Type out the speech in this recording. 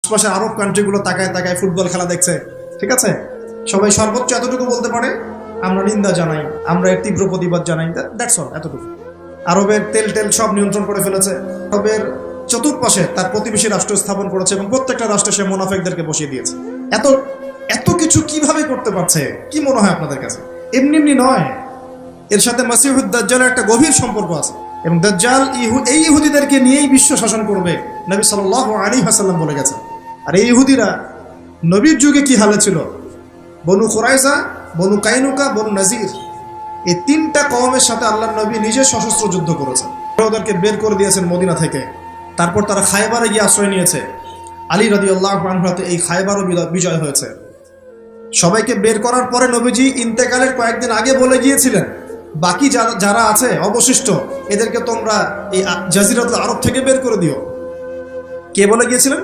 আশপাশে আরব কান্ট্রিগুলো তাকায় তাকায় ফুটবল খেলা দেখছে, ঠিক আছে? সবাই সর্বোচ্চ এতটুকু বলতে পারে, আমরা নিন্দা জানাই, আমরা এর তীব্র প্রতিবাদ জানাই, দ্যাটস অল, এতটুকু। আরবের তেল সব নিয়ন্ত্রণ করে ফেলেছে। আরবের চতুর্পাশে তার প্রতিবেশী রাষ্ট্র স্থাপন করেছে এবং প্রত্যেকটা রাষ্ট্রে সে মুনাফিকদেরকে বসিয়ে দিয়েছে। এত এত কিছু কিভাবে করতে পারছে? কি মনে হয় আপনাদের কাছে? এমনি এমনি নয়, এর সাথে মাসিহুদ দাজ্জালের একটা গভীর সম্পর্ক আছে এবং দাজ্জাল এই ইহুদিদেরকে নিয়েই বিশ্ব শাসন করবে, নবী সাল্লাল্লাহু আলাইহি ওয়াসাল্লাম বলে গেছেন। আর এই ইহুদিরা নবীর যুগে কি হালে ছিল? বনু কুরাইজা, বনু কাইনুকা, বনু নাজির, এই তিনটা কওমের সাথে আল্লাহর নবী নিজে সশস্ত্র যুদ্ধ করেছেন। ওদেরকে বের করে দিয়েছেন মদিনা থেকে। তারপর তারা খায়বারে গিয়ে আশ্রয় নিয়েছে। আলী রাদিয়াল্লাহু আনহু হাতে এই খায়বারও বিজয় হয়েছে। সবাইকে বের করার পরে নবীজি ইন্তেকালের কয়েকদিন আগে বলে গিয়েছিলেন, বাকি যারা আছে অবশিষ্ট, এদেরকে তোমরা এই জাজিরাতুল আরব থেকে বের করে দিও। কে বলে গিয়েছিলেন?